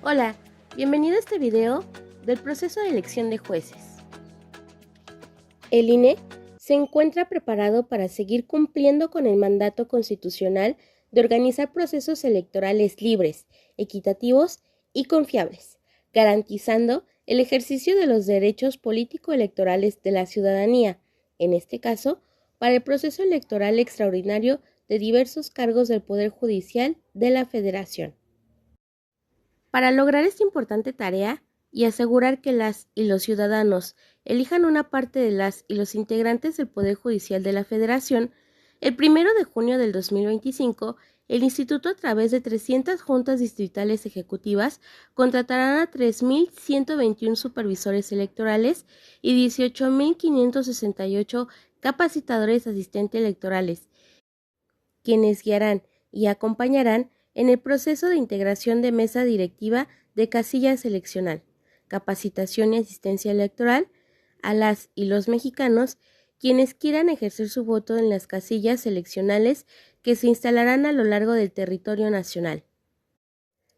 Hola, bienvenido a este video del proceso de elección de jueces. El INE se encuentra preparado para seguir cumpliendo con el mandato constitucional de organizar procesos electorales libres, equitativos y confiables, garantizando el ejercicio de los derechos político-electorales de la ciudadanía, en este caso, para el proceso electoral extraordinario de diversos cargos del Poder Judicial de la Federación. Para lograr esta importante tarea y asegurar que las y los ciudadanos elijan una parte de las y los integrantes del Poder Judicial de la Federación, el 1 de junio del 2025, el Instituto, a través de 300 juntas distritales ejecutivas, contratarán a 3.121 supervisores electorales y 18.568 capacitadores asistentes electorales, quienes guiarán y acompañarán en el proceso de integración de mesa directiva de casilla seleccional, capacitación y asistencia electoral a las y los mexicanos quienes quieran ejercer su voto en las casillas seleccionales que se instalarán a lo largo del territorio nacional.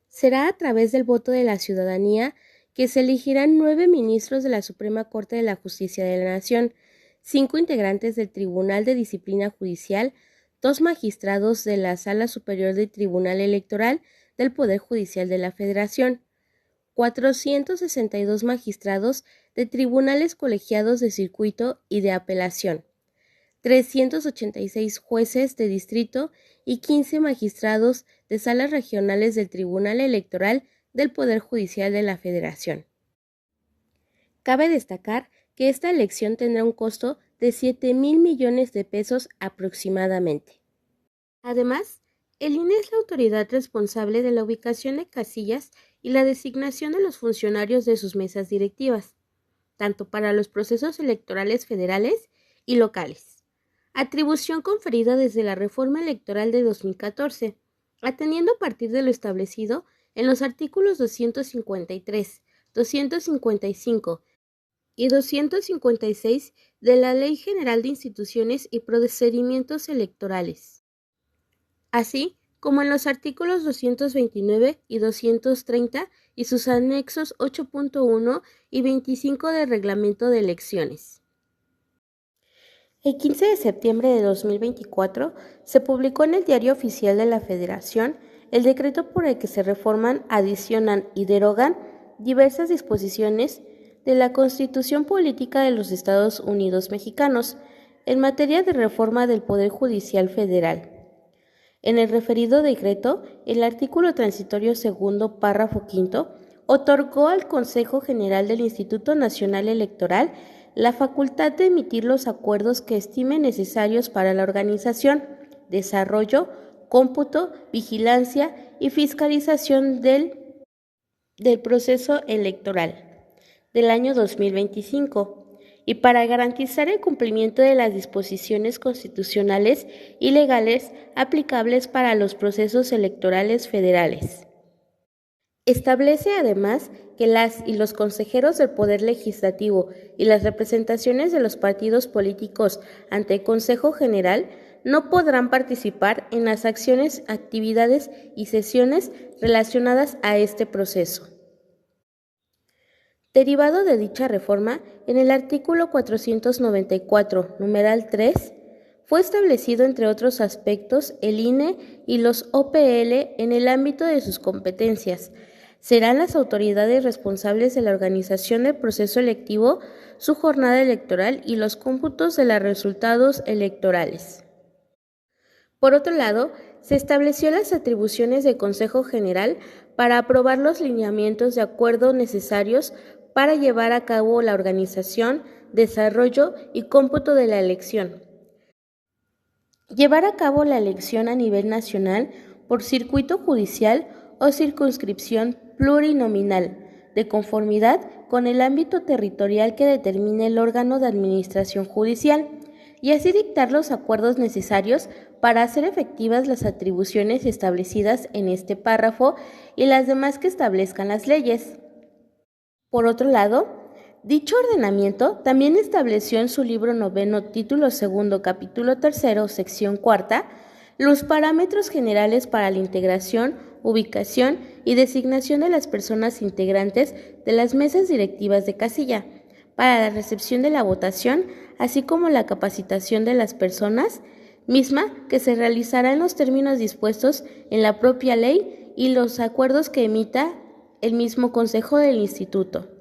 Será a través del voto de la ciudadanía que se elegirán 9 ministros de la Suprema Corte de la Justicia de la Nación, 5 integrantes del Tribunal de Disciplina Judicial, 2 magistrados de la Sala Superior del Tribunal Electoral del Poder Judicial de la Federación, 462 magistrados de tribunales colegiados de circuito y de apelación, 386 jueces de distrito y 15 magistrados de salas regionales del Tribunal Electoral del Poder Judicial de la Federación. Cabe destacar que esta elección tendrá un costo de 7,000 millones de pesos aproximadamente. Además, el INE es la autoridad responsable de la ubicación de casillas y la designación de los funcionarios de sus mesas directivas, tanto para los procesos electorales federales y locales, atribución conferida desde la reforma electoral de 2014, atendiendo a partir de lo establecido en los artículos 253, 255 y 256 de la Ley General de Instituciones y Procedimientos Electorales, así como en los artículos 229 y 230 y sus anexos 8.1 y 25 del Reglamento de Elecciones. El 15 de septiembre de 2024 se publicó en el Diario Oficial de la Federación el decreto por el que se reforman, adicionan y derogan diversas disposiciones de la Constitución Política de los Estados Unidos Mexicanos en materia de reforma del Poder Judicial Federal. En el referido decreto, el artículo transitorio segundo, párrafo quinto, otorgó al Consejo General del Instituto Nacional Electoral la facultad de emitir los acuerdos que estime necesarios para la organización, desarrollo, cómputo, vigilancia y fiscalización del proceso electoral del año 2025 y para garantizar el cumplimiento de las disposiciones constitucionales y legales aplicables para los procesos electorales federales. Establece además que las y los consejeros del Poder Legislativo y las representaciones de los partidos políticos ante el Consejo General no podrán participar en las acciones, actividades y sesiones relacionadas a este proceso. Derivado de dicha reforma, en el artículo 494, numeral 3, fue establecido, entre otros aspectos, el INE y los OPL en el ámbito de sus competencias. Serán las autoridades responsables de la organización del proceso electivo, su jornada electoral y los cómputos de los resultados electorales. Por otro lado, se estableció las atribuciones del Consejo General para aprobar los lineamientos de acuerdo necesarios para llevar a cabo la organización, desarrollo y cómputo de la elección. Llevar a cabo la elección a nivel nacional por circuito judicial o circunscripción plurinominal, de conformidad con el ámbito territorial que determine el órgano de administración judicial, y así dictar los acuerdos necesarios para hacer efectivas las atribuciones establecidas en este párrafo y las demás que establezcan las leyes. Por otro lado, dicho ordenamiento también estableció en su libro noveno, título segundo, capítulo tercero, sección cuarta, Los parámetros generales para la integración, ubicación y designación de las personas integrantes de las mesas directivas de casilla, para la recepción de la votación, así como la capacitación de las personas, misma que se realizará en los términos dispuestos en la propia ley y los acuerdos que emita el mismo Consejo del Instituto.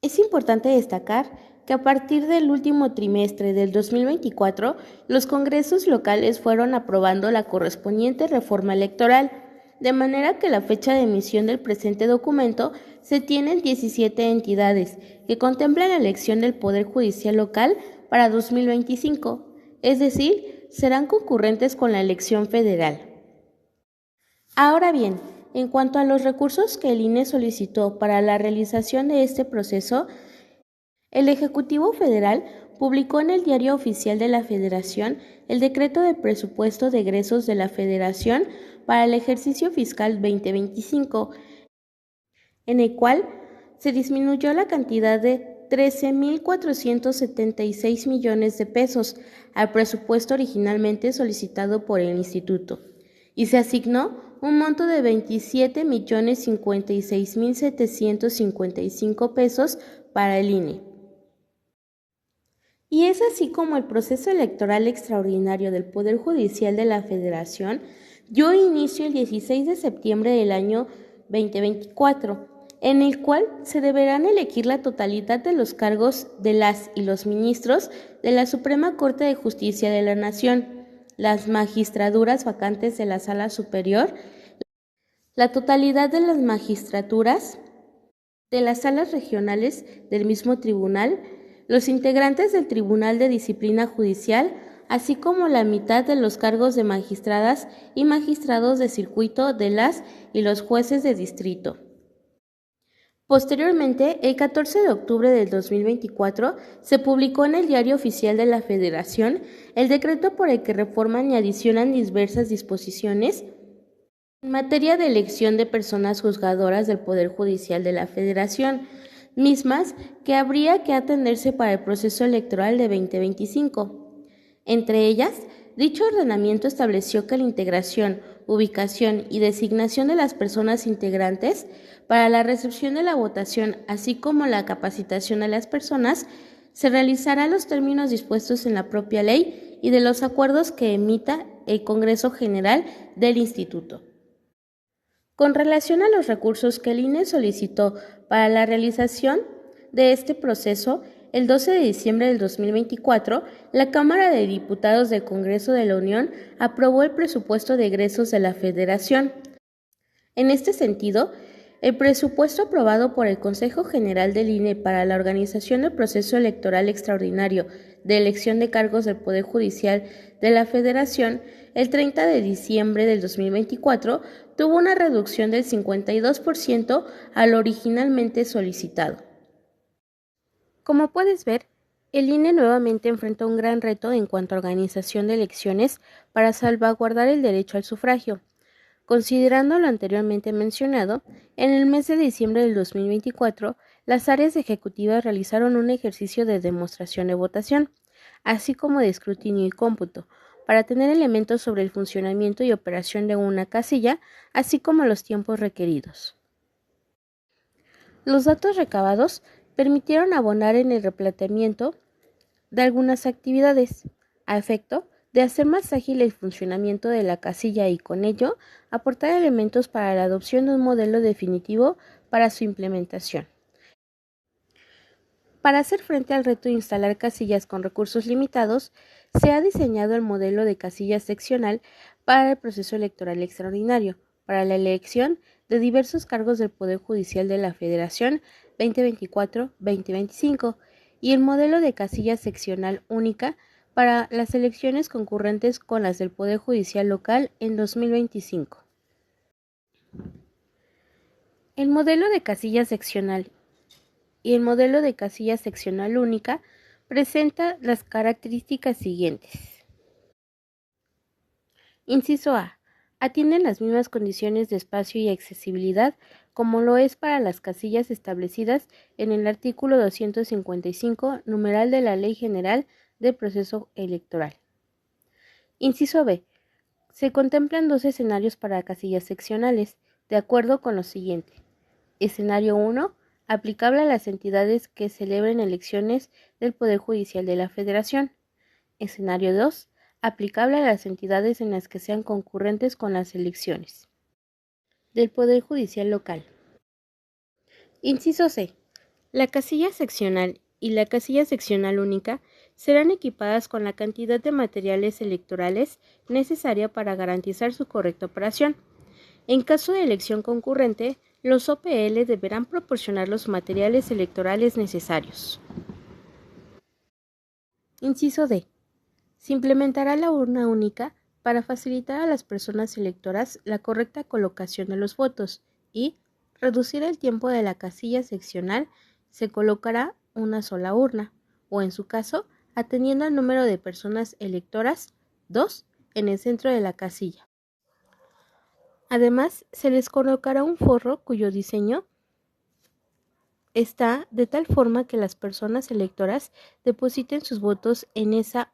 Es importante destacar que a partir del último trimestre del 2024, los congresos locales fueron aprobando la correspondiente reforma electoral, de manera que la fecha de emisión del presente documento se tienen 17 entidades que contemplan la elección del Poder Judicial local para 2025, es decir, serán concurrentes con la elección federal. Ahora bien, en cuanto a los recursos que el INE solicitó para la realización de este proceso, el Ejecutivo Federal publicó en el Diario Oficial de la Federación el Decreto de Presupuesto de Egresos de la Federación para el ejercicio fiscal 2025, en el cual se disminuyó la cantidad de 13.476 millones de pesos al presupuesto originalmente solicitado por el Instituto y se asignó un monto de 27.056.755 pesos para el INE. Y es así como el proceso electoral extraordinario del Poder Judicial de la Federación dio inicio el 16 de septiembre del año 2024, en el cual se deberán elegir la totalidad de los cargos de las y los ministros de la Suprema Corte de Justicia de la Nación, las magistraturas vacantes de la Sala Superior, la totalidad de las magistraturas de las salas regionales del mismo tribunal, los integrantes del Tribunal de Disciplina Judicial, así como la mitad de los cargos de magistradas y magistrados de circuito de las y los jueces de distrito. Posteriormente, el 14 de octubre del 2024, se publicó en el Diario Oficial de la Federación el decreto por el que reforman y adicionan diversas disposiciones en materia de elección de personas juzgadoras del Poder Judicial de la Federación, mismas que habría que atenderse para el proceso electoral de 2025. Entre ellas, dicho ordenamiento estableció que la integración, ubicación y designación de las personas integrantes para la recepción de la votación, así como la capacitación de las personas, se realizará en los términos dispuestos en la propia ley y de los acuerdos que emita el Congreso General del Instituto. Con relación a los recursos que el INE solicitó para la realización de este proceso, el 12 de diciembre del 2024, la Cámara de Diputados del Congreso de la Unión aprobó el presupuesto de egresos de la Federación. En este sentido, el presupuesto aprobado por el Consejo General del INE para la organización del proceso electoral extraordinario de elección de cargos del Poder Judicial de la Federación, el 30 de diciembre del 2024, tuvo una reducción del 52% a lo originalmente solicitado. Como puedes ver, el INE nuevamente enfrenta un gran reto en cuanto a organización de elecciones para salvaguardar el derecho al sufragio. Considerando lo anteriormente mencionado, en el mes de diciembre del 2024, las áreas ejecutivas realizaron un ejercicio de demostración de votación, así como de escrutinio y cómputo, para tener elementos sobre el funcionamiento y operación de una casilla, así como los tiempos requeridos. Los datos recabados permitieron abonar en el replanteamiento de algunas actividades, a efecto de hacer más ágil el funcionamiento de la casilla y, con ello, aportar elementos para la adopción de un modelo definitivo para su implementación. Para hacer frente al reto de instalar casillas con recursos limitados, se ha diseñado el modelo de casilla seccional para el proceso electoral extraordinario, para la elección de diversos cargos del Poder Judicial de la Federación 2024-2025 y el modelo de casilla seccional única para las elecciones concurrentes con las del Poder Judicial local en 2025. El modelo de casilla seccional y el modelo de casilla seccional única presenta las características siguientes. Inciso A. Atienden las mismas condiciones de espacio y accesibilidad como lo es para las casillas establecidas en el artículo 255, numeral de la Ley General del Proceso Electoral. Inciso B. Se contemplan dos escenarios para casillas seccionales, de acuerdo con lo siguiente. Escenario 1. Aplicable a las entidades que celebren elecciones del Poder Judicial de la Federación. Escenario 2. Aplicable a las entidades en las que sean concurrentes con las elecciones del Poder Judicial local. Inciso C. La casilla seccional y la casilla seccional única serán equipadas con la cantidad de materiales electorales necesaria para garantizar su correcta operación. En caso de elección concurrente, los OPL deberán proporcionar los materiales electorales necesarios. Inciso D. Se implementará la urna única para facilitar a las personas electoras la correcta colocación de los votos y reducir el tiempo de la casilla seccional. Se colocará una sola urna, o en su caso, atendiendo al número de personas electoras, 2, en el centro de la casilla. Además, se les colocará un forro cuyo diseño está de tal forma que las personas electoras depositen sus votos en esa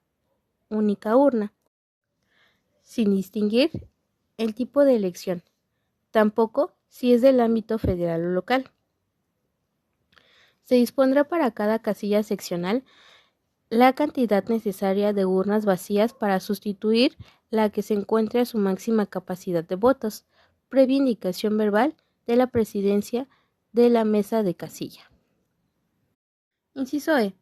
única urna, sin distinguir el tipo de elección, tampoco si es del ámbito federal o local. Se dispondrá para cada casilla seccional la cantidad necesaria de urnas vacías para sustituir la que se encuentre a su máxima capacidad de votos, previa indicación verbal de la presidencia de la mesa de casilla. Inciso E.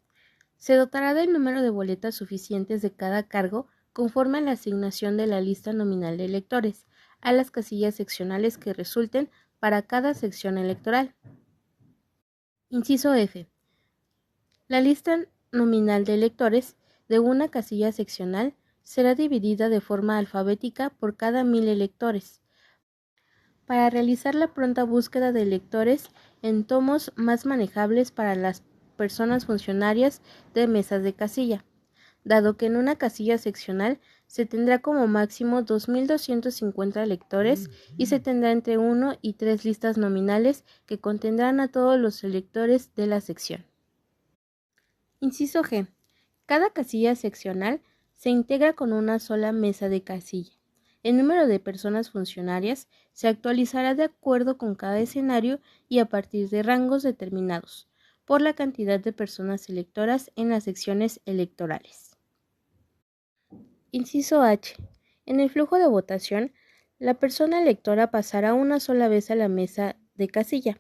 Se dotará del número de boletas suficientes de cada cargo conforme a la asignación de la lista nominal de electores a las casillas seccionales que resulten para cada sección electoral. Inciso F. La lista nominal de electores de una casilla seccional será dividida de forma alfabética por cada 1000 electores, para realizar la pronta búsqueda de electores en tomos más manejables para las personas funcionarias de mesas de casilla, dado que en una casilla seccional se tendrá como máximo 2250 electores y se tendrá entre 1 y 3 listas nominales que contendrán a todos los electores de la sección. Inciso G. Cada casilla seccional se integra con una sola mesa de casilla. El número de personas funcionarias se actualizará de acuerdo con cada escenario y a partir de rangos determinados por la cantidad de personas electoras en las secciones electorales. Inciso H. En el flujo de votación, la persona electora pasará una sola vez a la mesa de casilla,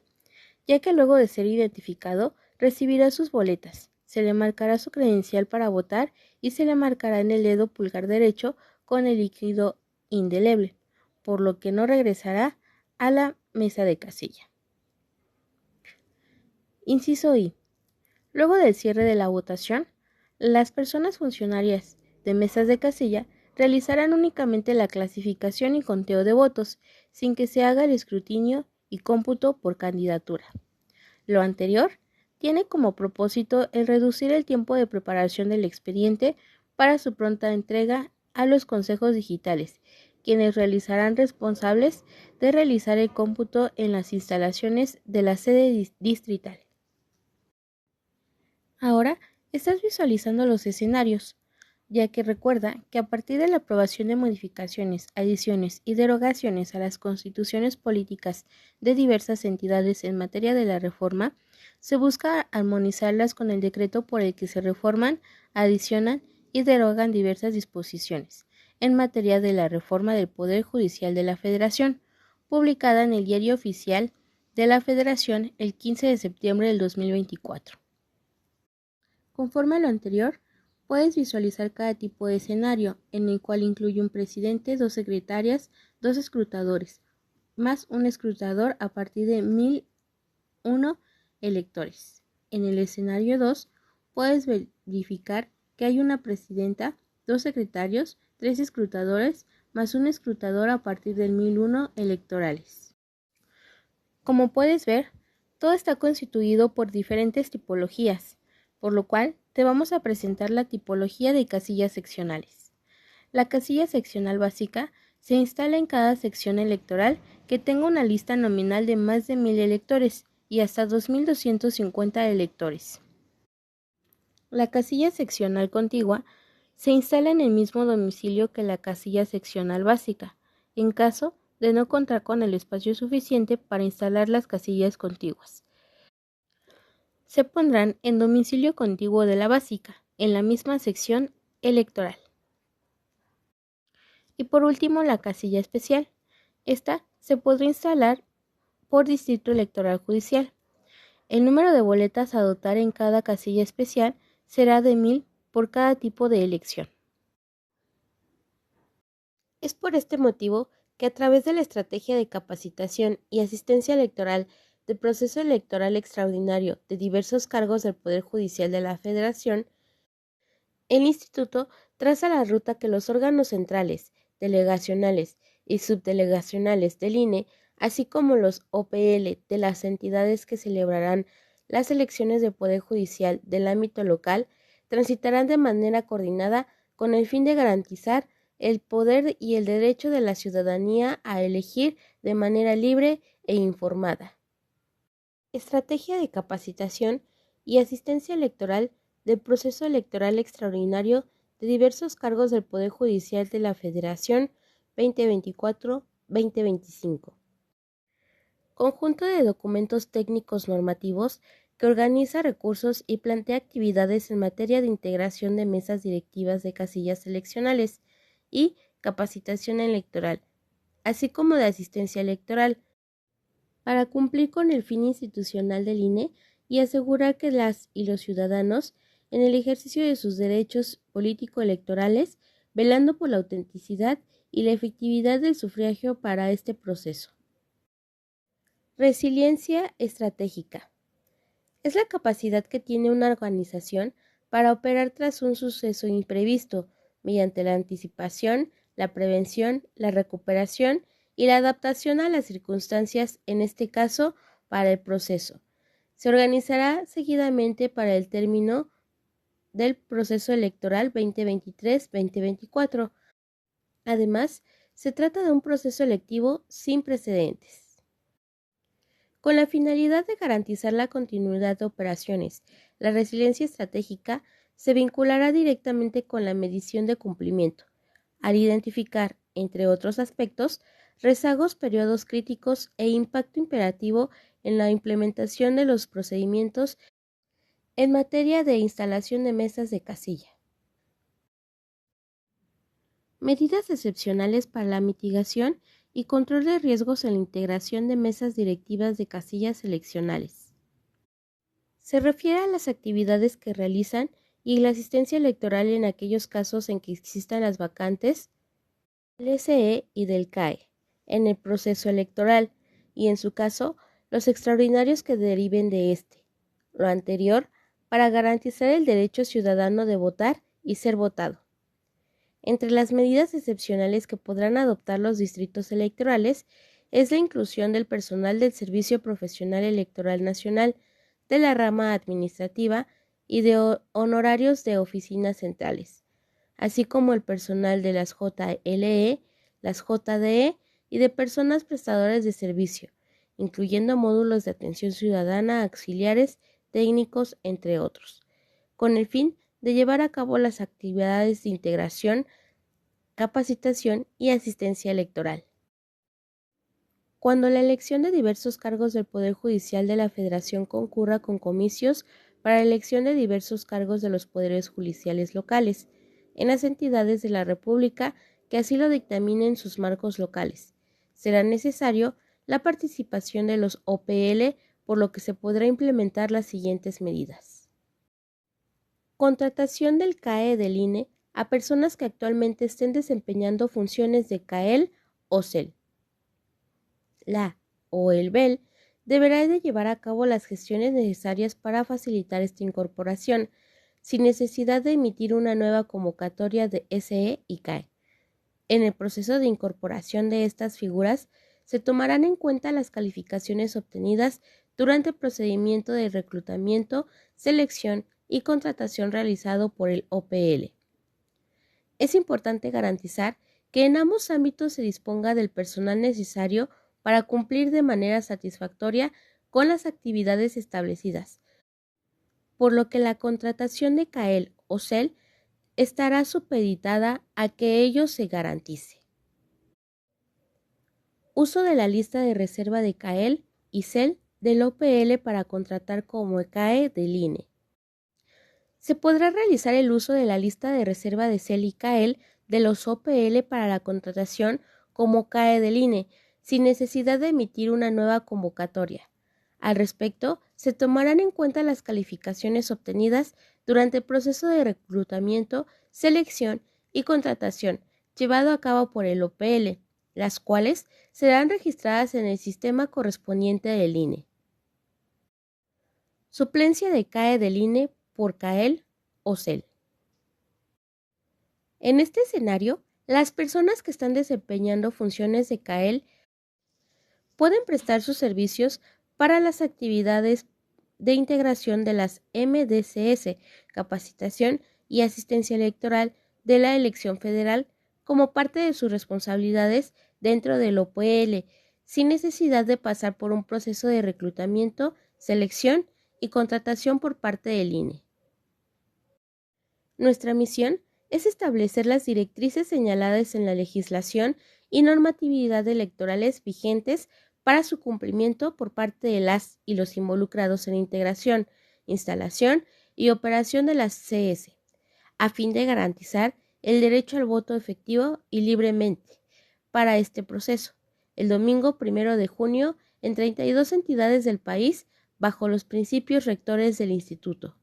ya que luego de ser identificado recibirá sus boletas, se le marcará su credencial para votar y se le marcará en el dedo pulgar derecho con el líquido indeleble, por lo que no regresará a la mesa de casilla. Inciso I. Luego del cierre de la votación, las personas funcionarias de mesas de casilla realizarán únicamente la clasificación y conteo de votos, sin que se haga el escrutinio y cómputo por candidatura. Lo anterior tiene como propósito el reducir el tiempo de preparación del expediente para su pronta entrega a los consejos digitales, quienes realizarán responsables de realizar el cómputo en las instalaciones de la sede distrital. Ahora estás visualizando los escenarios, ya que recuerda que a partir de la aprobación de modificaciones, adiciones y derogaciones a las constituciones políticas de diversas entidades en materia de la reforma, se busca armonizarlas con el decreto por el que se reforman, adicionan y derogan diversas disposiciones en materia de la reforma del Poder Judicial de la Federación, publicada en el Diario Oficial de la Federación el 15 de septiembre del 2024. Conforme a lo anterior, puedes visualizar cada tipo de escenario, en el cual incluye un presidente, 2 secretarias, 2 escrutadores, más un escrutador a partir de 1001 electores. En el escenario 2, puedes verificar que hay una presidenta, 2 secretarios, 3 escrutadores, más un escrutador a partir del 1001 electorales. Como puedes ver, todo está constituido por diferentes tipologías, por lo cual te vamos a presentar la tipología de casillas seccionales. La casilla seccional básica se instala en cada sección electoral que tenga una lista nominal de más de 1000 electores y hasta 2250 electores. La casilla seccional contigua se instala en el mismo domicilio que la casilla seccional básica, en caso de no contar con el espacio suficiente para instalar las casillas contiguas. Se pondrán en domicilio contiguo de la básica, en la misma sección electoral. Y por último, la casilla especial. Esta se podrá instalar por distrito electoral judicial. El número de boletas a dotar en cada casilla especial será de 1000 por cada tipo de elección. Es por este motivo que a través de la estrategia de capacitación y asistencia electoral del proceso electoral extraordinario de diversos cargos del Poder Judicial de la Federación, el Instituto traza la ruta que los órganos centrales, delegacionales y subdelegacionales del INE, así como los OPL de las entidades que celebrarán las elecciones de Poder Judicial del ámbito local, transitarán de manera coordinada con el fin de garantizar el poder y el derecho de la ciudadanía a elegir de manera libre e informada. Estrategia de capacitación y asistencia electoral del proceso electoral extraordinario de diversos cargos del Poder Judicial de la Federación 2024-2025. Conjunto de documentos técnicos normativos que organiza recursos y plantea actividades en materia de integración de mesas directivas de casillas eleccionales y capacitación electoral, así como de asistencia electoral, para cumplir con el fin institucional del INE y asegurar que las y los ciudadanos, en el ejercicio de sus derechos político-electorales, velando por la autenticidad y la efectividad del sufragio para este proceso. Resiliencia estratégica. Es la capacidad que tiene una organización para operar tras un suceso imprevisto, mediante la anticipación, la prevención, la recuperación y la adaptación a las circunstancias, en este caso, para el proceso. Se organizará seguidamente para el término del proceso electoral 2023-2024. Además, se trata de un proceso electivo sin precedentes. Con la finalidad de garantizar la continuidad de operaciones, la resiliencia estratégica se vinculará directamente con la medición de cumplimiento, al identificar, entre otros aspectos, rezagos, periodos críticos e impacto imperativo en la implementación de los procedimientos en materia de instalación de mesas de casilla. Medidas excepcionales para la mitigación y control de riesgos en la integración de mesas directivas de casillas eleccionales. Se refiere a las actividades que realizan y la asistencia electoral en aquellos casos en que existan las vacantes del SE y del CAE en el proceso electoral y, en su caso, los extraordinarios que deriven de este. Lo anterior para garantizar el derecho ciudadano de votar y ser votado. Entre las medidas excepcionales que podrán adoptar los distritos electorales es la inclusión del personal del Servicio Profesional Electoral Nacional, de la rama administrativa y de honorarios de oficinas centrales, así como el personal de las JLE, las JDE y de personas prestadoras de servicio, incluyendo módulos de atención ciudadana, auxiliares, técnicos, entre otros, con el fin de llevar a cabo las actividades de integración, capacitación y asistencia electoral. Cuando la elección de diversos cargos del Poder Judicial de la Federación concurra con comicios para la elección de diversos cargos de los poderes judiciales locales, en las entidades de la República que así lo dictaminen sus marcos locales, será necesario la participación de los OPL, por lo que se podrá implementar las siguientes medidas. Contratación del CAE del INE a personas que actualmente estén desempeñando funciones de CAEL o CEL. La o el BEL deberá de llevar a cabo las gestiones necesarias para facilitar esta incorporación, sin necesidad de emitir una nueva convocatoria de SE y CAE. En el proceso de incorporación de estas figuras, se tomarán en cuenta las calificaciones obtenidas durante el procedimiento de reclutamiento, selección y contratación realizado por el OPL. Es importante garantizar que en ambos ámbitos se disponga del personal necesario para cumplir de manera satisfactoria con las actividades establecidas, por lo que la contratación de CAEL o CEL estará supeditada a que ello se garantice. Uso de la lista de reserva de CAEL y CEL del OPL para contratar como CAE del INE. Se podrá realizar el uso de la lista de reserva de CEL y CAEL de los OPL para la contratación como CAE del INE, sin necesidad de emitir una nueva convocatoria. Al respecto, se tomarán en cuenta las calificaciones obtenidas durante el proceso de reclutamiento, selección y contratación llevado a cabo por el OPL, las cuales serán registradas en el sistema correspondiente del INE. Suplencia de CAE del INE por CAEL o CEL. En este escenario, las personas que están desempeñando funciones de CAEL pueden prestar sus servicios para las actividades de integración de las MDCS, capacitación y asistencia electoral de la elección federal como parte de sus responsabilidades dentro del OPL, sin necesidad de pasar por un proceso de reclutamiento, selección y contratación por parte del INE. Nuestra misión es establecer las directrices señaladas en la legislación y normatividad electorales vigentes para su cumplimiento por parte de las y los involucrados en integración, instalación y operación de las CS, a fin de garantizar el derecho al voto efectivo y libremente para este proceso, el domingo 1 de junio en 32 entidades del país bajo los principios rectores del Instituto.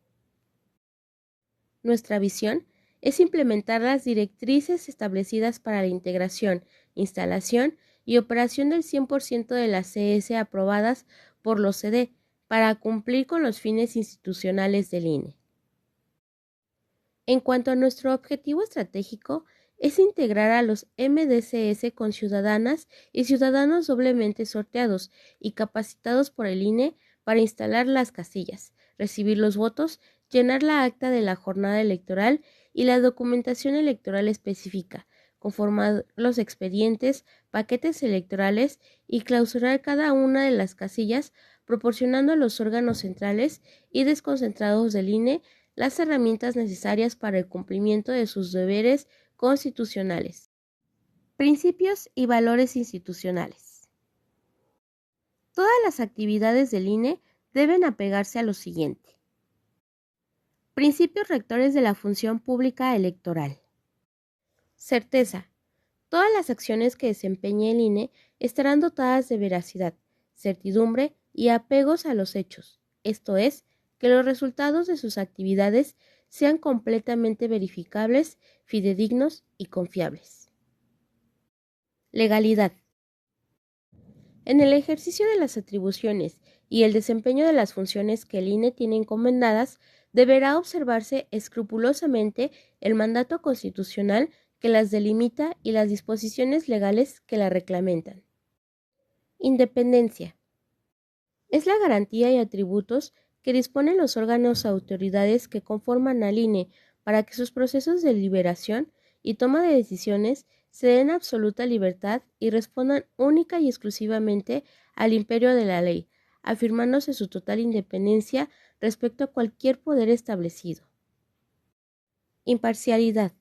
Nuestra visión es implementar las directrices establecidas para la integración, instalación y operación del 100% de las CS aprobadas por los CD para cumplir con los fines institucionales del INE. En cuanto a nuestro objetivo estratégico, es integrar a los MDCS con ciudadanas y ciudadanos doblemente sorteados y capacitados por el INE para instalar las casillas, recibir los votos, llenar la acta de la jornada electoral y la documentación electoral específica, conformar los expedientes, paquetes electorales y clausurar cada una de las casillas, proporcionando a los órganos centrales y desconcentrados del INE las herramientas necesarias para el cumplimiento de sus deberes constitucionales. Principios y valores institucionales. Todas las actividades del INE deben apegarse a lo siguiente. Principios rectores de la función pública electoral. Certeza. Todas las acciones que desempeñe el INE estarán dotadas de veracidad, certidumbre y apegos a los hechos, esto es, que los resultados de sus actividades sean completamente verificables, fidedignos y confiables. Legalidad. En el ejercicio de las atribuciones y el desempeño de las funciones que el INE tiene encomendadas, deberá observarse escrupulosamente el mandato constitucional que las delimita y las disposiciones legales que la reglamentan. Independencia. Es la garantía y atributos que disponen los órganos o autoridades que conforman al INE para que sus procesos de deliberación y toma de decisiones se den absoluta libertad y respondan única y exclusivamente al imperio de la ley, afirmándose su total independencia respecto a cualquier poder establecido. Imparcialidad.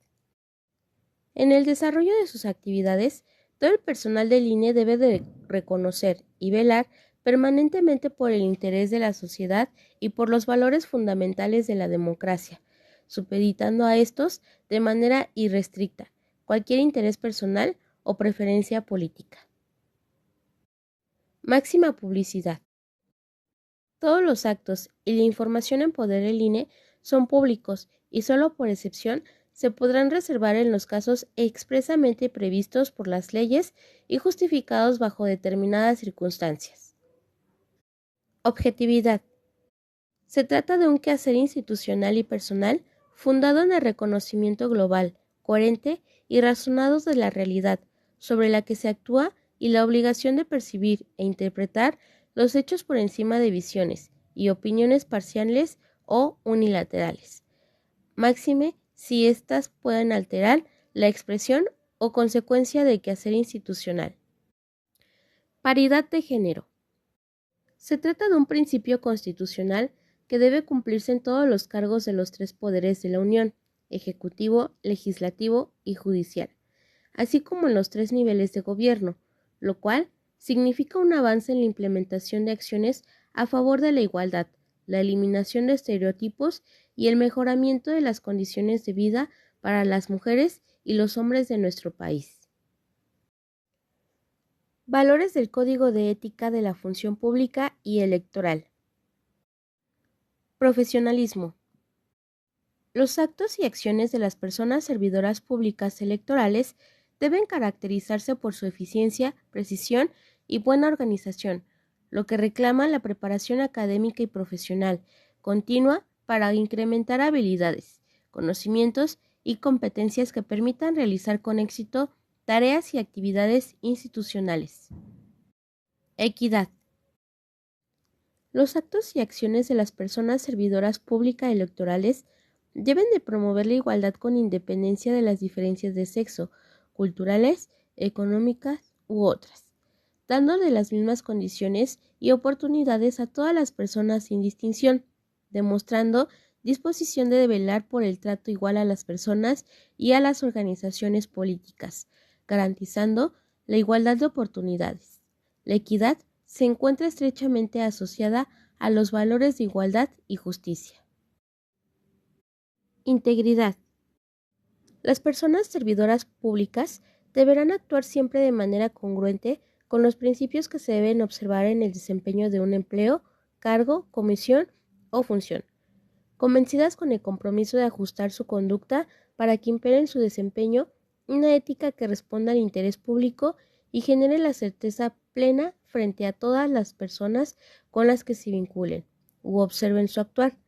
En el desarrollo de sus actividades, todo el personal del INE debe de reconocer y velar permanentemente por el interés de la sociedad y por los valores fundamentales de la democracia, supeditando a estos de manera irrestricta cualquier interés personal o preferencia política. Máxima publicidad. Todos los actos y la información en poder del INE son públicos y solo por excepción se podrán reservar en los casos expresamente previstos por las leyes y justificados bajo determinadas circunstancias. Objetividad. Se trata de un quehacer institucional y personal fundado en el reconocimiento global, coherente y razonado de la realidad sobre la que se actúa y la obligación de percibir e interpretar los hechos por encima de visiones y opiniones parciales o unilaterales, máxime si éstas pueden alterar la expresión o consecuencia del quehacer institucional. Paridad de género. Se trata de un principio constitucional que debe cumplirse en todos los cargos de los tres poderes de la Unión, ejecutivo, legislativo y judicial, así como en los 3 niveles de gobierno, lo cual significa un avance en la implementación de acciones a favor de la igualdad, la eliminación de estereotipos y el mejoramiento de las condiciones de vida para las mujeres y los hombres de nuestro país. Valores del Código de Ética de la Función Pública y Electoral. Profesionalismo. Los actos y acciones de las personas servidoras públicas electorales deben caracterizarse por su eficiencia, precisión y buena organización, lo que reclama la preparación académica y profesional continua para incrementar habilidades, conocimientos y competencias que permitan realizar con éxito tareas y actividades institucionales. Equidad. Los actos y acciones de las personas servidoras públicas electorales deben de promover la igualdad con independencia de las diferencias de sexo, culturales, económicas u otras, dándole las mismas condiciones y oportunidades a todas las personas sin distinción, demostrando disposición de velar por el trato igual a las personas y a las organizaciones políticas, garantizando la igualdad de oportunidades. La equidad se encuentra estrechamente asociada a los valores de igualdad y justicia. Integridad. Las personas servidoras públicas deberán actuar siempre de manera congruente con los principios que se deben observar en el desempeño de un empleo, cargo, comisión o función, convencidas con el compromiso de ajustar su conducta para que impere en su desempeño una ética que responda al interés público y genere la certeza plena frente a todas las personas con las que se vinculen u observen su actuar.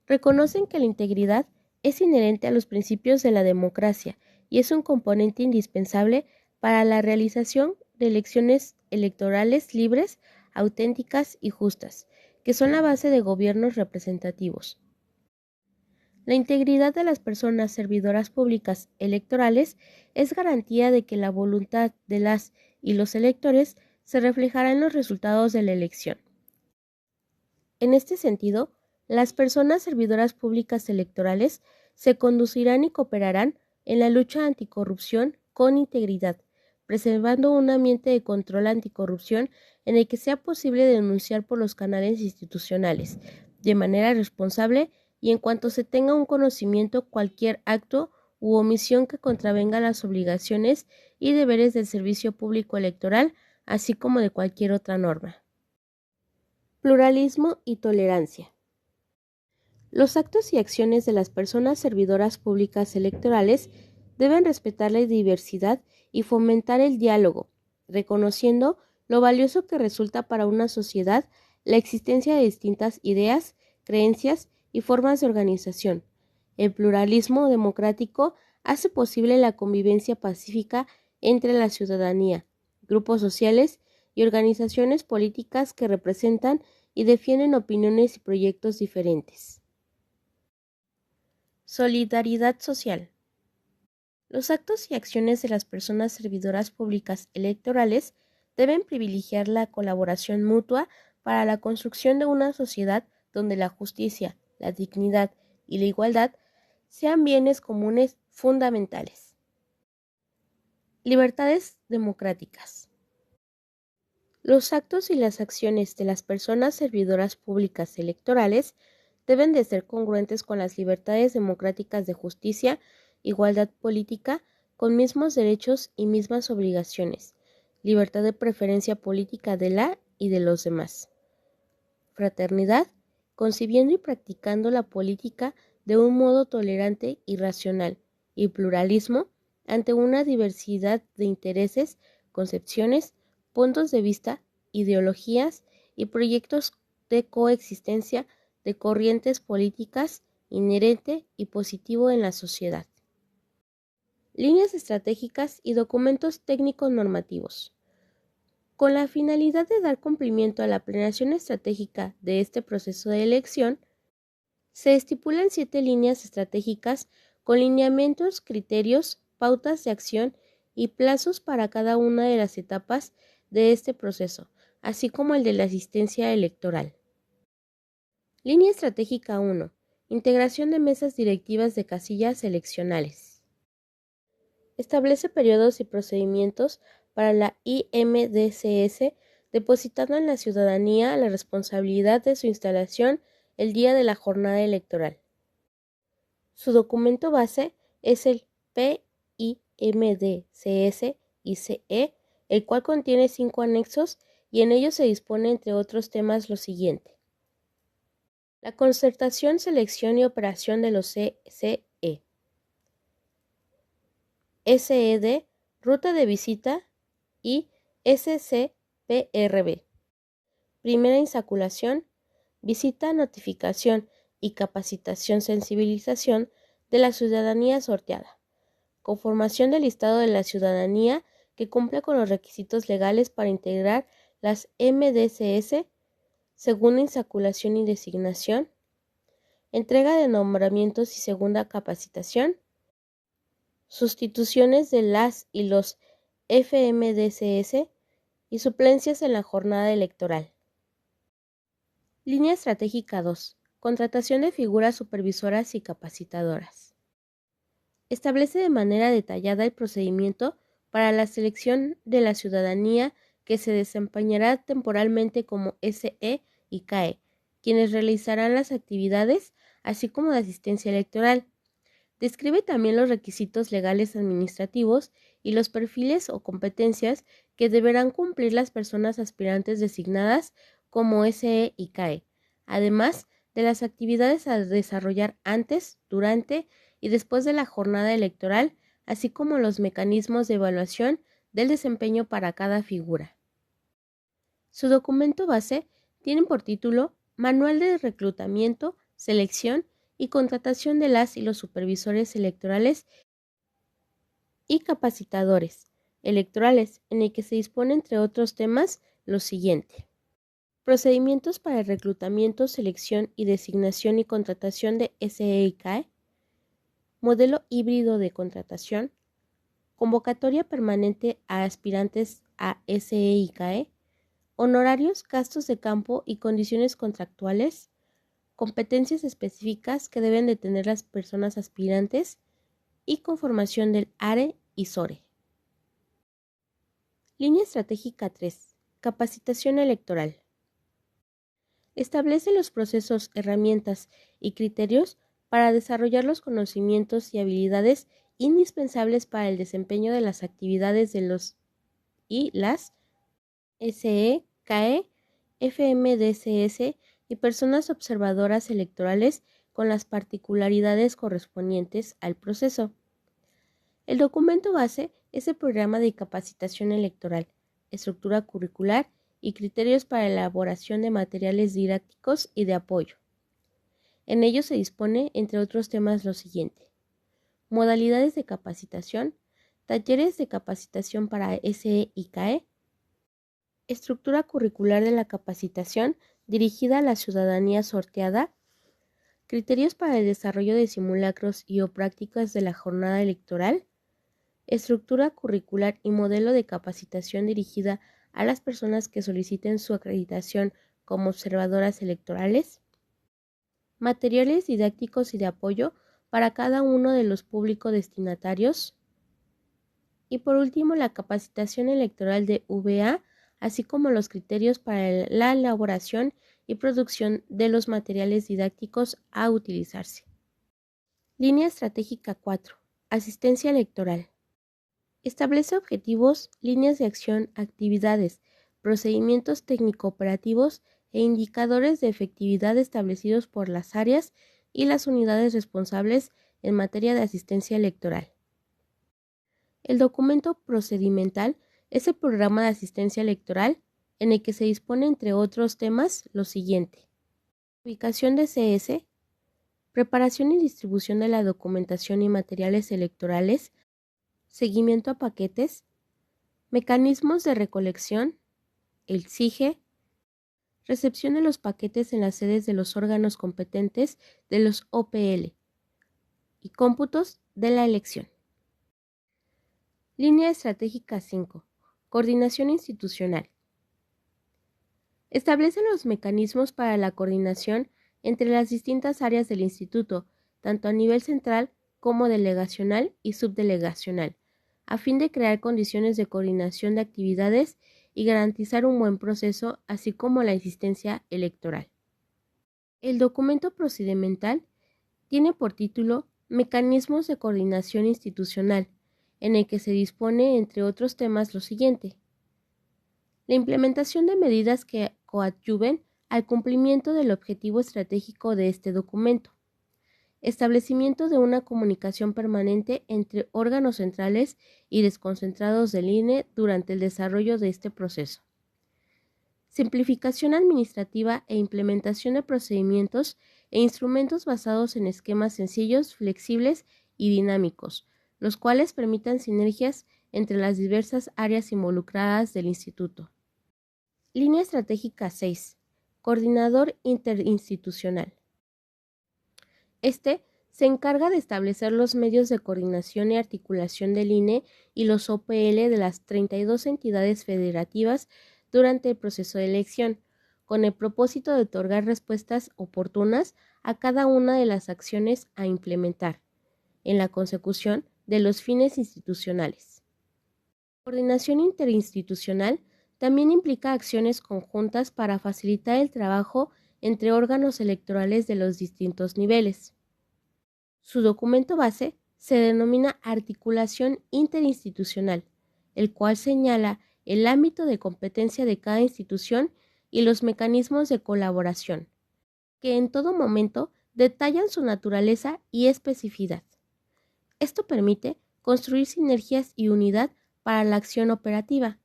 Reconocen que la integridad es inherente a los principios de la democracia y es un componente indispensable para la realización de elecciones electorales libres, auténticas y justas, que son la base de gobiernos representativos. La integridad de las personas servidoras públicas electorales es garantía de que la voluntad de las y los electores se reflejará en los resultados de la elección. En este sentido, las personas servidoras públicas electorales se conducirán y cooperarán en la lucha anticorrupción con integridad, preservando un ambiente de control anticorrupción en el que sea posible denunciar por los canales institucionales, de manera responsable y en cuanto se tenga un conocimiento cualquier acto u omisión que contravenga las obligaciones y deberes del servicio público electoral, así como de cualquier otra norma. Pluralismo y tolerancia. Los actos y acciones de las personas servidoras públicas electorales deben respetar la diversidad y fomentar el diálogo, reconociendo lo valioso que resulta para una sociedad la existencia de distintas ideas, creencias y formas de organización. El pluralismo democrático hace posible la convivencia pacífica entre la ciudadanía, grupos sociales y organizaciones políticas que representan y defienden opiniones y proyectos diferentes. Solidaridad social. Los actos y acciones de las personas servidoras públicas electorales deben privilegiar la colaboración mutua para la construcción de una sociedad donde la justicia, la dignidad y la igualdad sean bienes comunes fundamentales. Libertades democráticas. Los actos y las acciones de las personas servidoras públicas electorales deben de ser congruentes con las libertades democráticas de justicia, igualdad política, con mismos derechos y mismas obligaciones, libertad de preferencia política de la y de los demás. Fraternidad, concibiendo y practicando la política de un modo tolerante y racional, y pluralismo ante una diversidad de intereses, concepciones, puntos de vista, ideologías y proyectos de coexistencia de corrientes políticas inherente y positivo en la sociedad. Líneas estratégicas y documentos técnicos normativos. Con la finalidad de dar cumplimiento a la planeación estratégica de este proceso de elección, se estipulan 7 líneas estratégicas con lineamientos, criterios, pautas de acción y plazos para cada una de las etapas de este proceso, así como el de la asistencia electoral. Línea estratégica 1. Integración de mesas directivas de casillas eleccionales. Establece periodos y procedimientos para la IMDCS, depositando en la ciudadanía la responsabilidad de su instalación el día de la jornada electoral. Su documento base es el PIMDCS-ICE, el cual contiene 5 anexos y en ellos se dispone, entre otros temas, lo siguiente: la concertación, selección y operación de los CCE, SED, ruta de visita y SCPRB, primera insaculación, visita, notificación y capacitación, sensibilización de la ciudadanía sorteada, conformación del listado de la ciudadanía que cumple con los requisitos legales para integrar las MDCS, segunda insaculación y designación, entrega de nombramientos y segunda capacitación, sustituciones de las y los FMDCS y suplencias en la jornada electoral. Línea estratégica 2. Contratación de figuras supervisoras y capacitadoras. Establece de manera detallada el procedimiento para la selección de la ciudadanía que se desempeñará temporalmente como SE y CAE, quienes realizarán las actividades, así como de asistencia electoral. Describe también los requisitos legales administrativos y los perfiles o competencias que deberán cumplir las personas aspirantes designadas como SE y CAE, además de las actividades a desarrollar antes, durante y después de la jornada electoral, así como los mecanismos de evaluación del desempeño para cada figura. Su documento base tiene por título Manual de reclutamiento, selección y contratación de las y los supervisores electorales y capacitadores electorales, en el que se dispone, entre otros temas, lo siguiente: procedimientos para el reclutamiento, selección y designación y contratación de SE y CAE, modelo híbrido de contratación, convocatoria permanente a aspirantes a SE y CAE, honorarios, gastos de campo y condiciones contractuales, competencias específicas que deben de tener las personas aspirantes y conformación del ARE y SORE. Línea estratégica 3. Capacitación electoral. Establece los procesos, herramientas y criterios para desarrollar los conocimientos y habilidades indispensables para el desempeño de las actividades de los y las SE, CAE, FMDCS y personas observadoras electorales con las particularidades correspondientes al proceso. El documento base es el programa de capacitación electoral, estructura curricular y criterios para la elaboración de materiales didácticos y de apoyo. En ello se dispone, entre otros temas, lo siguiente: modalidades de capacitación, talleres de capacitación para SE y CAE, estructura curricular de la capacitación dirigida a la ciudadanía sorteada, criterios para el desarrollo de simulacros y o prácticas de la jornada electoral, estructura curricular y modelo de capacitación dirigida a las personas que soliciten su acreditación como observadoras electorales, materiales didácticos y de apoyo para cada uno de los públicos destinatarios, y por último la capacitación electoral de VA, así como los criterios para la elaboración y producción de los materiales didácticos a utilizarse. Línea estratégica 4. Asistencia electoral. Establece objetivos, líneas de acción, actividades, procedimientos técnico-operativos e indicadores de efectividad establecidos por las áreas y las unidades responsables en materia de asistencia electoral. El documento procedimental es el programa de asistencia electoral, en el que se dispone, entre otros temas, lo siguiente: ubicación de CS, preparación y distribución de la documentación y materiales electorales, seguimiento a paquetes, mecanismos de recolección, el SIGE, recepción de los paquetes en las sedes de los órganos competentes de los OPL y cómputos de la elección. Línea estratégica 5. Coordinación institucional. Establece los mecanismos para la coordinación entre las distintas áreas del instituto, tanto a nivel central como delegacional y subdelegacional, a fin de crear condiciones de coordinación de actividades y garantizar un buen proceso, así como la asistencia electoral. El documento procedimental tiene por título Mecanismos de coordinación institucional, en el que se dispone, entre otros temas, lo siguiente: la implementación de medidas que coadyuven al cumplimiento del objetivo estratégico de este documento, establecimiento de una comunicación permanente entre órganos centrales y desconcentrados del INE durante el desarrollo de este proceso, simplificación administrativa e implementación de procedimientos e instrumentos basados en esquemas sencillos, flexibles y dinámicos, los cuales permitan sinergias entre las diversas áreas involucradas del instituto. Línea estratégica 6. Coordinador interinstitucional. Este se encarga de establecer los medios de coordinación y articulación del INE y los OPL de las 32 entidades federativas durante el proceso de elección, con el propósito de otorgar respuestas oportunas a cada una de las acciones a implementar, en la consecución de los fines institucionales. Coordinación interinstitucional también implica acciones conjuntas para facilitar el trabajo entre órganos electorales de los distintos niveles. Su documento base se denomina Articulación Interinstitucional, el cual señala el ámbito de competencia de cada institución y los mecanismos de colaboración, que en todo momento detallan su naturaleza y especificidad. Esto permite construir sinergias y unidad para la acción operativa,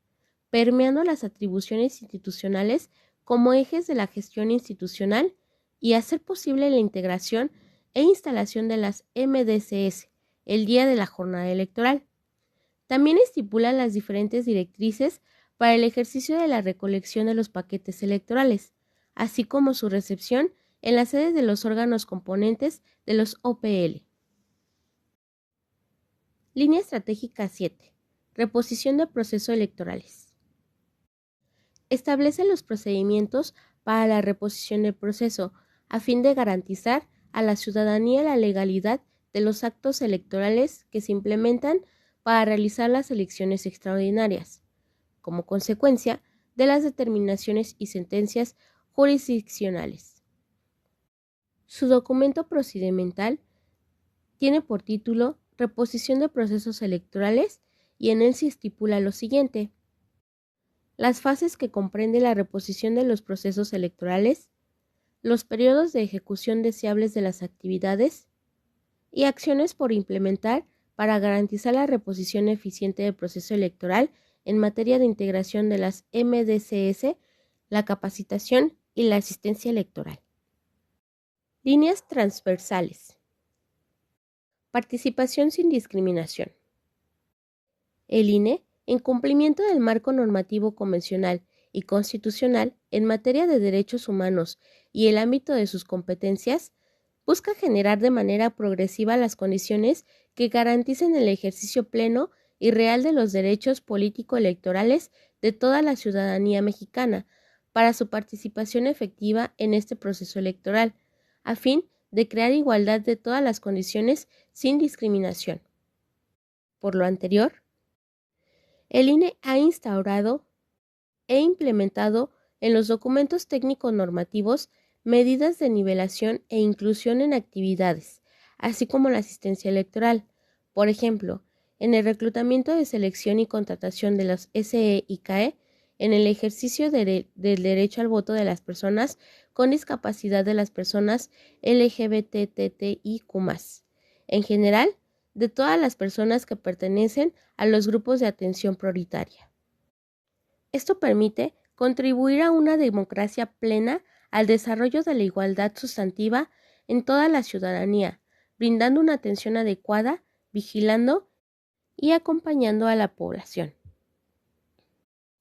permeando las atribuciones institucionales como ejes de la gestión institucional y hacer posible la integración e instalación de las MDCS el día de la jornada electoral. También estipula las diferentes directrices para el ejercicio de la recolección de los paquetes electorales, así como su recepción en las sedes de los órganos componentes de los OPL. Línea estratégica 7. Reposición de procesos electorales. Establece los procedimientos para la reposición del proceso, a fin de garantizar a la ciudadanía la legalidad de los actos electorales que se implementan para realizar las elecciones extraordinarias, como consecuencia de las determinaciones y sentencias jurisdiccionales. Su documento procedimental tiene por título Reposición de procesos electorales y en él se estipula lo siguiente: las fases que comprende la reposición de los procesos electorales, los periodos de ejecución deseables de las actividades y acciones por implementar para garantizar la reposición eficiente del proceso electoral en materia de integración de las MDCS, la capacitación y la asistencia electoral. Líneas transversales. Participación sin discriminación. El INE, en cumplimiento del marco normativo convencional y constitucional en materia de derechos humanos y el ámbito de sus competencias, busca generar de manera progresiva las condiciones que garanticen el ejercicio pleno y real de los derechos político-electorales de toda la ciudadanía mexicana para su participación efectiva en este proceso electoral, a fin de crear igualdad de todas las condiciones sin discriminación. Por lo anterior, el INE ha instaurado e implementado en los documentos técnicos normativos medidas de nivelación e inclusión en actividades, así como la asistencia electoral. Por ejemplo, en el reclutamiento de selección y contratación de los SE y CAE, en el ejercicio del derecho al voto de las personas con discapacidad, de las personas LGBTTIQ+, en general, de todas las personas que pertenecen a los grupos de atención prioritaria. Esto permite contribuir a una democracia plena al desarrollo de la igualdad sustantiva en toda la ciudadanía, brindando una atención adecuada, vigilando y acompañando a la población.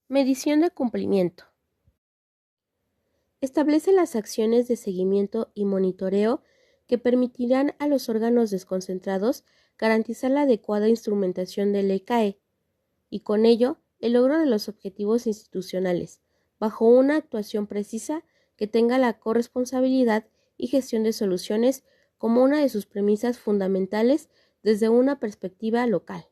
Medición de cumplimiento. Establece las acciones de seguimiento y monitoreo que permitirán a los órganos desconcentrados garantizar la adecuada instrumentación del ECAE y con ello el logro de los objetivos institucionales, bajo una actuación precisa que tenga la corresponsabilidad y gestión de soluciones como una de sus premisas fundamentales desde una perspectiva local.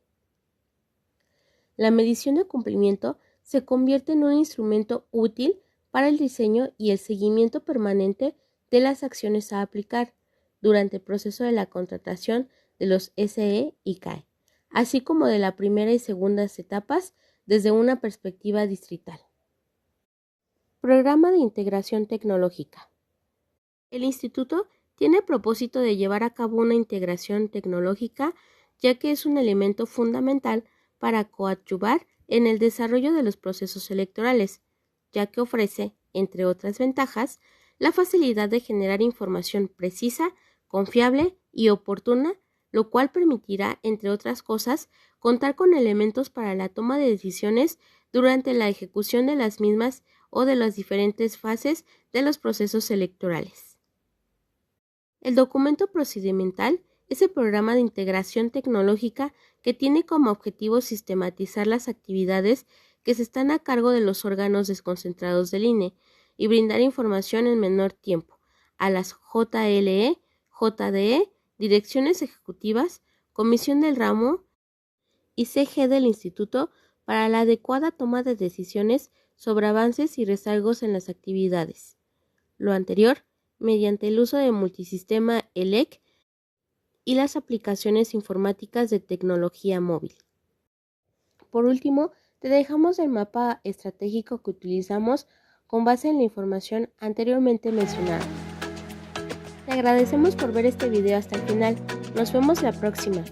La medición de cumplimiento se convierte en un instrumento útil para el diseño y el seguimiento permanente de las acciones a aplicar durante el proceso de la contratación de los SE y CAE, así como de la primera y segundas etapas desde una perspectiva distrital. Programa de integración tecnológica. El instituto tiene el propósito de llevar a cabo una integración tecnológica, ya que es un elemento fundamental para coadyuvar en el desarrollo de los procesos electorales, ya que ofrece, entre otras ventajas, la facilidad de generar información precisa, confiable y oportuna, lo cual permitirá, entre otras cosas, contar con elementos para la toma de decisiones durante la ejecución de las mismas o de las diferentes fases de los procesos electorales. El documento procedimental es el programa de integración tecnológica que tiene como objetivo sistematizar las actividades que se están a cargo de los órganos desconcentrados del INE y brindar información en menor tiempo a las JLE, JDE, direcciones ejecutivas, comisión del ramo y CG del instituto para la adecuada toma de decisiones sobre avances y rezagos en las actividades. Lo anterior, mediante el uso de multisistema ELEC y las aplicaciones informáticas de tecnología móvil. Por último, te dejamos el mapa estratégico que utilizamos con base en la información anteriormente mencionada. Te agradecemos por ver este video hasta el final. Nos vemos la próxima.